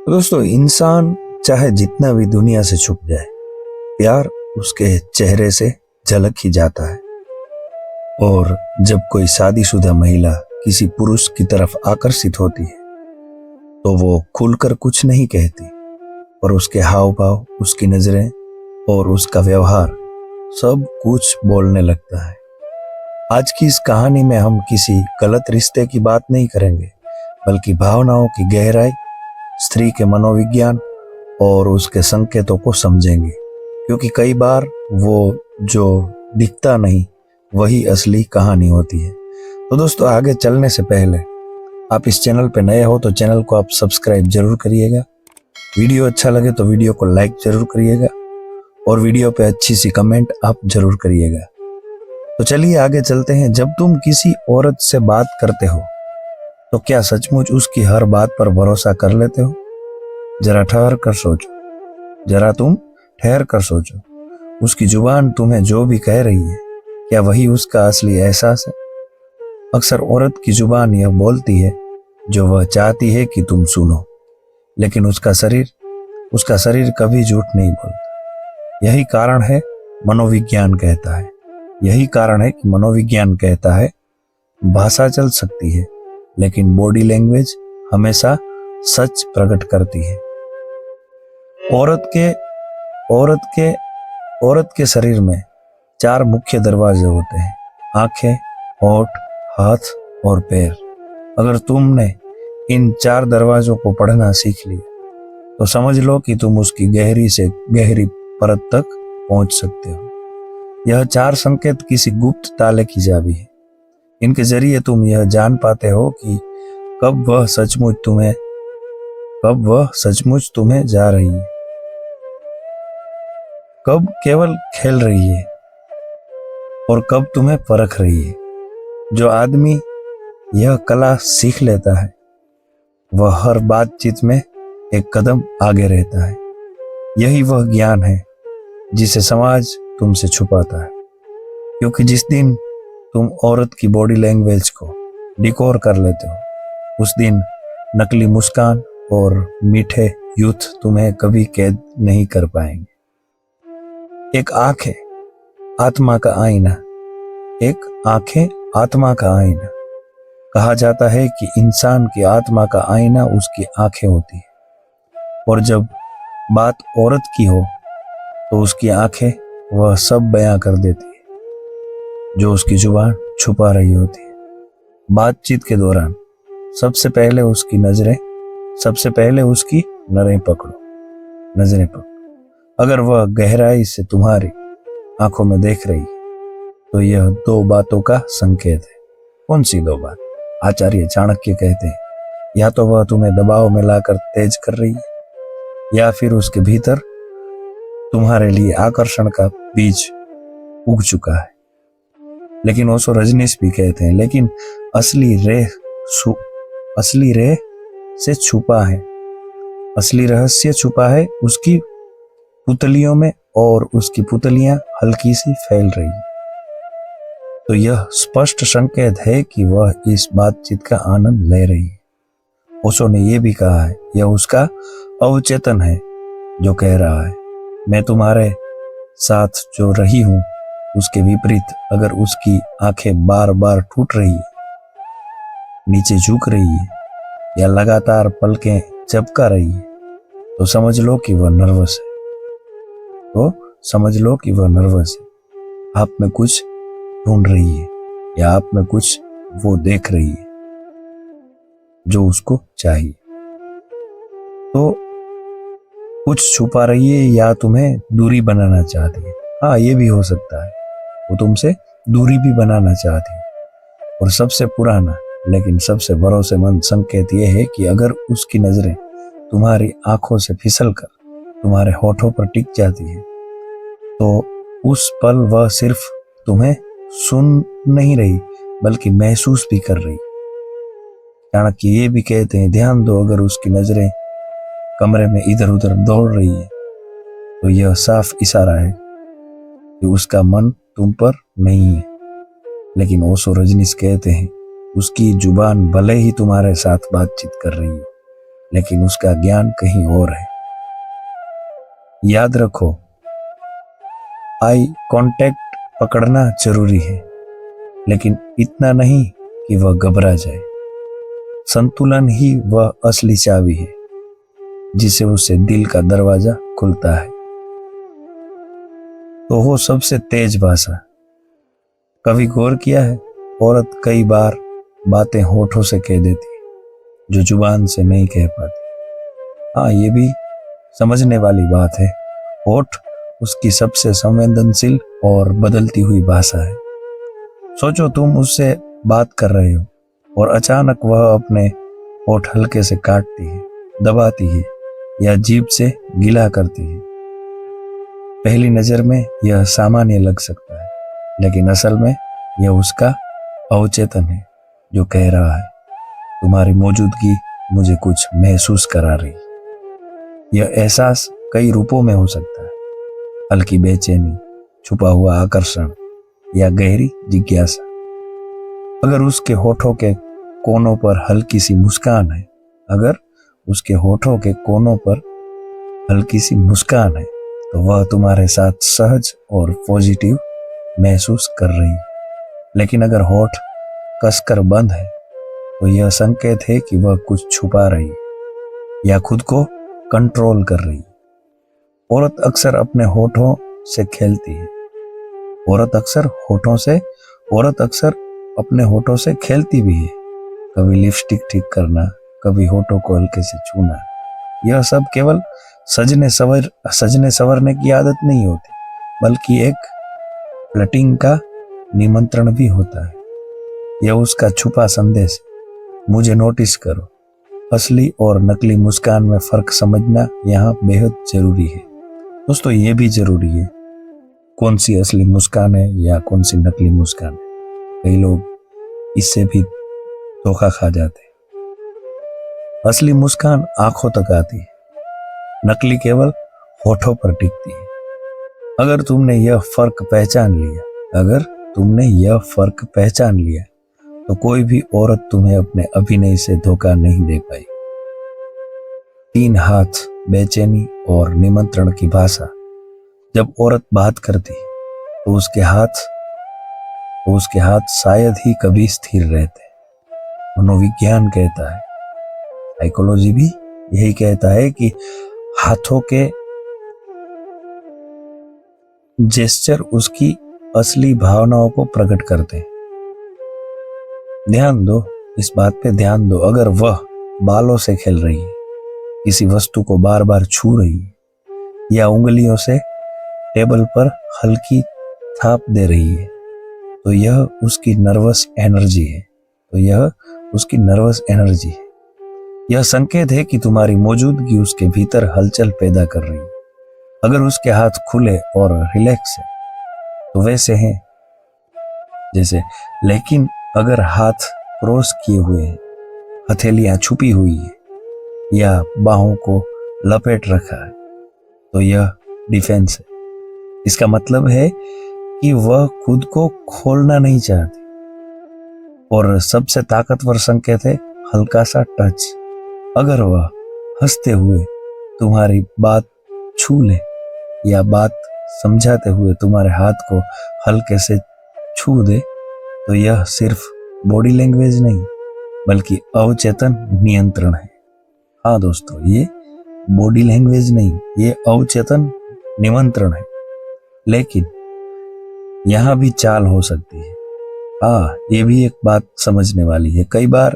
तो दोस्तों, इंसान चाहे जितना भी दुनिया से छुप जाए, प्यार उसके चेहरे से झलक ही जाता है। और जब कोई शादीशुदा महिला किसी पुरुष की तरफ आकर्षित होती है तो वो खुलकर कुछ नहीं कहती, पर उसके हाव भाव, उसकी नजरें और उसका व्यवहार सब कुछ बोलने लगता है। आज की इस कहानी में हम किसी गलत रिश्ते की बात नहीं करेंगे, बल्कि भावनाओं की गहराई, स्त्री के मनोविज्ञान और उसके संकेतों को समझेंगे। क्योंकि कई बार वो जो दिखता नहीं वही असली कहानी होती है। तो दोस्तों, आगे चलने से पहले आप इस चैनल पर नए हो तो चैनल को आप सब्सक्राइब जरूर करिएगा। वीडियो अच्छा लगे तो वीडियो को लाइक जरूर करिएगा और वीडियो पे अच्छी सी कमेंट आप जरूर करिएगा। तो चलिए आगे चलते हैं। जब तुम किसी औरत से बात करते हो तो क्या सचमुच उसकी हर बात पर भरोसा कर लेते हो? जरा ठहर कर सोचो, जरा तुम ठहर कर सोचो। उसकी जुबान तुम्हें जो भी कह रही है, क्या वही उसका असली एहसास है? अक्सर औरत की जुबान यह बोलती है जो वह चाहती है कि तुम सुनो, लेकिन उसका शरीर कभी झूठ नहीं बोलता। यही कारण है कि मनोविज्ञान कहता है भाषा चल सकती है, लेकिन बॉडी लैंग्वेज हमेशा सच प्रकट करती है। औरत के शरीर में 4 मुख्य दरवाजे होते हैं: आंखें, होठ, हाथ और पैर। अगर तुमने इन 4 दरवाजों को पढ़ना सीख लिया तो समझ लो कि तुम उसकी गहरी से गहरी परत तक पहुंच सकते हो। यह 4 संकेत किसी गुप्त ताले की चाबी है। इनके जरिए तुम यह जान पाते हो कि कब वह सचमुच तुम्हें जा रही है, कब केवल खेल रही है और कब तुम्हें परख रही है। जो आदमी यह कला सीख लेता है वह हर बातचीत में एक कदम आगे रहता है। यही वह ज्ञान है जिसे समाज तुमसे छुपाता है। क्योंकि जिस दिन तुम औरत की बॉडी लैंग्वेज को डिकोड कर लेते हो, उस दिन नकली मुस्कान और मीठे यूथ तुम्हें कभी कैद नहीं कर पाएंगे। एक आंखें आत्मा का आईना। कहा जाता है कि इंसान की आत्मा का आईना उसकी आंखें होती है, और जब बात औरत की हो तो उसकी आंखें वह सब बयां कर देती है जो उसकी जुबान छुपा रही होती है। बातचीत के दौरान सबसे पहले उसकी नज़रें पकड़ो। अगर वह गहराई से तुम्हारी आंखों में देख रही है तो यह 2 बातों का संकेत है। कौन सी 2 बात? आचार्य चाणक्य कहते हैं, या तो वह तुम्हें दबाव में लाकर तेज कर रही है, या फिर उसके भीतर तुम्हारे लिए आकर्षण का बीज उग चुका है। लेकिन ओशो रजनीश भी कहते हैं, लेकिन असली रहस्य छुपा है उसकी पुतलियों में, और उसकी पुतलियां हल्की सी फैल रही है। तो यह स्पष्ट संकेत है कि वह इस बातचीत का आनंद ले रही है। ओशो ने यह भी कहा है, यह उसका अवचेतन है जो कह रहा है, मैं तुम्हारे साथ जो रही हूं उसके विपरीत अगर उसकी आंखें बार बार टूट रही है, नीचे झुक रही है या लगातार पलकें झपका रही है, तो समझ लो कि वह नर्वस है। आप में कुछ ढूंढ रही है, या आप में कुछ वो देख रही है जो उसको चाहिए। तो कुछ छुपा रही है या तुम्हें दूरी बनाना चाहती है। हाँ, ये भी हो सकता है, वो तुमसे दूरी भी बनाना चाहती है। और सबसे पुराना लेकिन सबसे भरोसेमंद संकेत ये है कि अगर उसकी नजरें तुम्हारी आंखों से फिसलकर तुम्हारे होठों पर टिक जाती है तो उस पल वह सिर्फ तुम्हें सुन नहीं रही बल्कि महसूस भी कर रही। चाणक्य ये भी कहते हैं, ध्यान दो, अगर उसकी नजरें कमरे में इधर उधर दौड़ रही है तो यह साफ इशारा है कि उसका मन तुम पर नहीं है। लेकिन ओशो रजनीश कहते हैं, उसकी जुबान भले ही तुम्हारे साथ बातचीत कर रही है, लेकिन उसका ज्ञान कहीं और है। याद रखो, आई कांटेक्ट पकड़ना जरूरी है, लेकिन इतना नहीं कि वह घबरा जाए। संतुलन ही वह असली चाबी है जिसे उससे दिल का दरवाजा खुलता है। तो वो सबसे तेज भाषा। कभी गौर किया है, औरत कई बार बातें होठों से कह देती है जो जुबान से नहीं कह पाती। हाँ, ये भी समझने वाली बात है। होठ उसकी सबसे संवेदनशील और बदलती हुई भाषा है। सोचो, तुम उससे बात कर रहे हो और अचानक वह अपने होठ हल्के से काटती है, दबाती है या जीभ से गिला करती है। पहली नजर में यह सामान्य लग सकता है, लेकिन असल में यह उसका अवचेतन है जो कह रहा है, तुम्हारी मौजूदगी मुझे कुछ महसूस करा रही। यह एहसास कई रूपों में हो सकता है। हल्की बेचैनी, छुपा हुआ आकर्षण या गहरी जिज्ञासा। अगर उसके होठों के कोनों पर हल्की सी मुस्कान है, अगर उसके होठों के कोनों पर हल्की सी मुस्कान है, तो वह तुम्हारे साथ सहज और पॉजिटिव महसूस कर रही है। लेकिन अगर होठ कसकर बंद है, तो यह संकेत है कि वह कुछ छुपा रही है या खुद को कंट्रोल कर रही है। औरत अक्सर अपने होठों से खेलती है। औरत अक्सर अपने होठों से खेलती भी है। कभी लिपस्टिक ठीक करना, कभी होठों को हल्के से छूना। यह सब केवल सजने संवरने की आदत नहीं होती, बल्कि एक फ्लर्टिंग का निमंत्रण भी होता है। यह उसका छुपा संदेश है, मुझे नोटिस करो। असली और नकली मुस्कान में फर्क समझना यहाँ बेहद जरूरी है। दोस्तों, ये भी जरूरी है कौन सी असली मुस्कान है या कौन सी नकली मुस्कान है। कई लोग इससे भी धोखा खा जाते हैं। असली मुस्कान आंखों तक आती है, नकली केवल होठों पर टिकती है। अगर तुमने यह फर्क पहचान लिया, तो कोई भी औरत तुम्हें अपने अभिनय से धोखा नहीं दे पाई। 3 हाथ, बेचैनी और निमंत्रण की भाषा। जब औरत बात करती है, तो उसके हाथ शायद ही कभी स्थिर रहते। मनोविज्ञान कहता है, साइकोलॉजी भी यही कहता है कि हाथों के जेस्चर उसकी असली भावनाओं को प्रकट करते हैं। इस बात पे ध्यान दो। अगर वह बालों से खेल रही है, किसी वस्तु को बार बार छू रही है या उंगलियों से टेबल पर हल्की थाप दे रही है, तो यह उसकी नर्वस एनर्जी है। यह संकेत है कि तुम्हारी मौजूदगी उसके भीतर हलचल पैदा कर रही है। अगर उसके हाथ खुले और रिलैक्स है, तो वैसे हैं जैसे, लेकिन अगर हाथ क्रॉस किए हुए हैं, हथेलियां छुपी हुई है या बाहों को लपेट रखा है, तो यह डिफेंस है। इसका मतलब है कि वह खुद को खोलना नहीं चाहती। और सबसे ताकतवर संकेत है हल्का सा टच। अगर वह हंसते हुए तुम्हारी बात छू ले या बात समझाते हुए तुम्हारे हाथ को हल्के से छू दे, तो यह सिर्फ बॉडी लैंग्वेज नहीं, बल्कि अवचेतन नियंत्रण है। हाँ दोस्तों, ये बॉडी लैंग्वेज नहीं, ये अवचेतन निमंत्रण है। लेकिन यहां भी चाल हो सकती है। हाँ, ये भी एक बात समझने वाली है। कई बार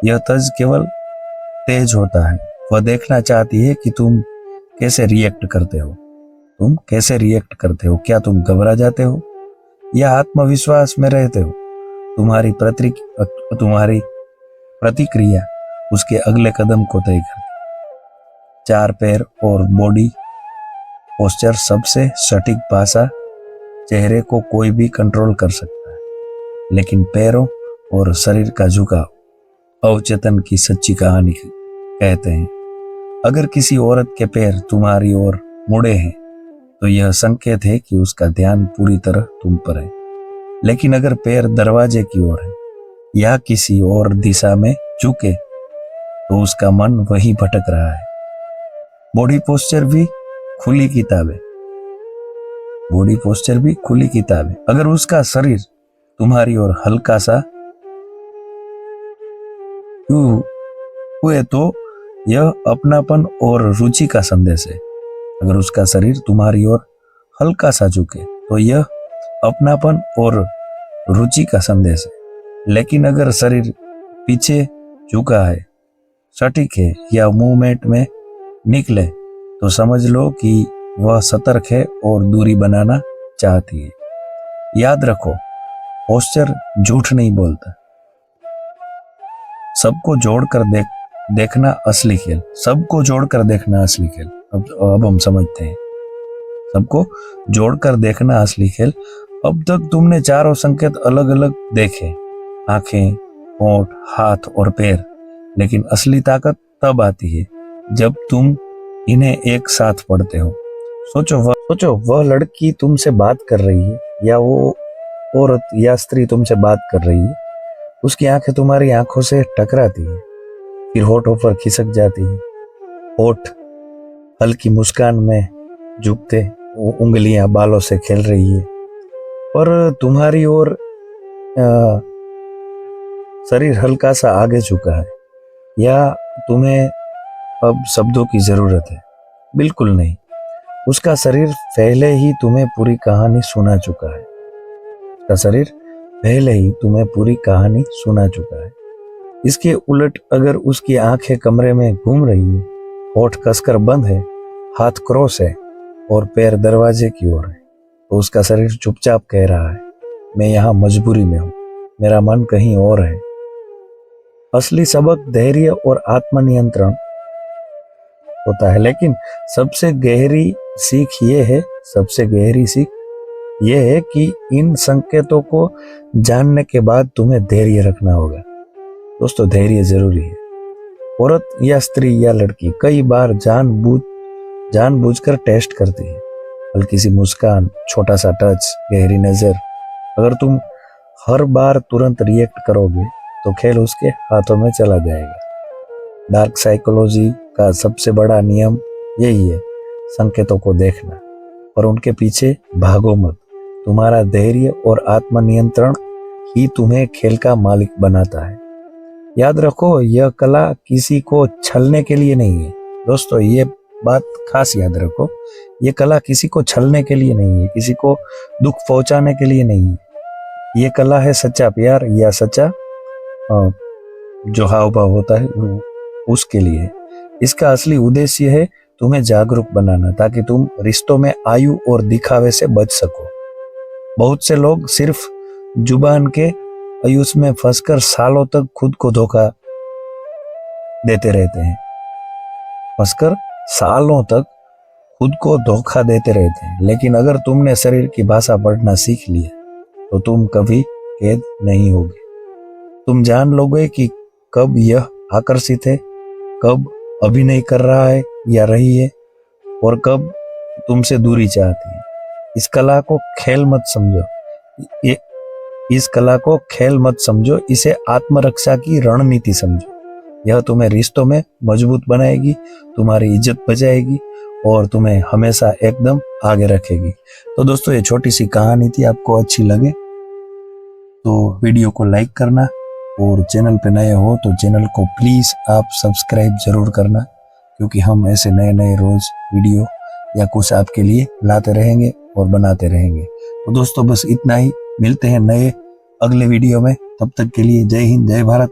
यह तर्ज केवल तेज होता है। वह देखना चाहती है कि तुम कैसे रिएक्ट करते हो। क्या तुम घबरा जाते हो या आत्मविश्वास में रहते हो? तुम्हारी प्रतिक्रिया उसके अगले कदम को तय करती है। 4 पैर और बॉडी पोस्चर सबसे सटीक भाषा। चेहरे को कोई भी कंट्रोल कर सकता है, लेकिन पैरों और शरीर का झुकाव अवचेतन की सच्ची कहानी कहते हैं। अगर किसी औरत के पैर तुम्हारी ओर मुड़े हैं, तो यह संकेत है कि उसका ध्यान पूरी तरह तुम पर है। लेकिन अगर पैर दरवाजे की ओर है या किसी और दिशा में झुके, तो उसका मन वही भटक रहा है। बॉडी पोस्चर भी खुली किताब है, बॉडी पोस्चर भी खुली किताब है। अगर उसका शरीर तुम्हारी ओर हल्का सा हुए तो यह अपनापन और रुचि का संदेश है। अगर उसका शरीर तुम्हारी ओर हल्का सा झुके तो यह अपनापन और रुचि का संदेश है। लेकिन अगर शरीर पीछे झुका है, सटीक है या मूवमेंट में निकले तो समझ लो कि वह सतर्क है और दूरी बनाना चाहती है। याद रखो, पोस्चर झूठ नहीं बोलता। सबको जोड़कर देखना असली खेल, सबको जोड़कर देखना असली खेल। अब हम समझते हैं, सबको जोड़कर देखना असली खेल। अब तक तुमने चारों संकेत अलग अलग देखे, आंखें, होंठ, हाथ और पैर, लेकिन असली ताकत तब आती है जब तुम इन्हें एक साथ पढ़ते हो। सोचो वह लड़की तुमसे बात कर रही है या वो औरत या स्त्री तुमसे बात कर रही है। उसकी आंखें तुम्हारी आंखों से टकराती है, फिर होठों पर खिसक जाती है। होठ हल्की मुस्कान में झुकते, उंगलियां बालों से खेल रही है, और तुम्हारी ओर शरीर हल्का सा आगे झुका है। या तुम्हें अब शब्दों की जरूरत है? बिल्कुल नहीं। उसका शरीर पहले ही तुम्हें पूरी कहानी सुना चुका है। उसका शरीर पहले ही तुम्हें पूरी कहानी सुना चुका है। इसके उलट अगर उसकी आंखें कमरे में घूम रही है, होठ कसकर बंद है, हाथ क्रॉस है और पैर दरवाजे की ओर है, तो उसका शरीर चुपचाप कह रहा है, मैं यहाँ मजबूरी में हूँ, मेरा मन कहीं और है। असली सबक धैर्य और आत्मनियंत्रण होता है, लेकिन सबसे गहरी सीख ये है कि इन संकेतों को जानने के बाद तुम्हें धैर्य रखना होगा। दोस्तों, धैर्य जरूरी है। औरत या स्त्री या लड़की कई बार जानबूझकर टेस्ट करती है। हल्की सी मुस्कान, छोटा सा टच, गहरी नजर। अगर तुम हर बार तुरंत रिएक्ट करोगे तो खेल उसके हाथों में चला जाएगा। डार्क साइकोलॉजी का सबसे बड़ा नियम यही है, संकेतों को देखना और उनके पीछे भागो मत। तुम्हारा धैर्य और आत्मनियंत्रण ही तुम्हें खेल का मालिक बनाता है। याद रखो, यह कला किसी को छलने के लिए नहीं है। दोस्तों, ये बात खास याद रखो, ये कला किसी को छलने के लिए नहीं है, किसी को दुख पहुंचाने के लिए नहीं है। ये कला है सच्चा प्यार या सच्चा जो हाव भाव होता है उसके लिए। इसका असली उद्देश्य है तुम्हें जागरूक बनाना, ताकि तुम रिश्तों में आयु और दिखावे से बच सको। बहुत से लोग सिर्फ जुबान के आयुष में फंसकर सालों तक खुद को धोखा देते रहते हैं। लेकिन अगर तुमने शरीर की भाषा पढ़ना सीख लिया तो तुम कभी कैद नहीं होगे। तुम जान लोगे कि कब यह आकर्षित है, कब अभिनय कर रहा है या रही है, और कब तुमसे दूरी चाहती है। इस कला को खेल मत समझो, इसे आत्मरक्षा की रणनीति समझो। यह तुम्हें रिश्तों में मजबूत बनाएगी, तुम्हारी इज्जत बचाएगी और तुम्हें हमेशा एकदम आगे रखेगी। तो दोस्तों, ये छोटी सी कहानी थी। आपको अच्छी लगे तो वीडियो को लाइक करना, और चैनल पे नए हो तो चैनल को प्लीज आप सब्सक्राइब जरूर करना, क्योंकि हम ऐसे नए रोज वीडियो या कुछ आपके लिए लाते रहेंगे और बनाते रहेंगे। तो दोस्तों, बस इतना ही। मिलते हैं नए अगले वीडियो में। तब तक के लिए जय हिंद, जय भारत।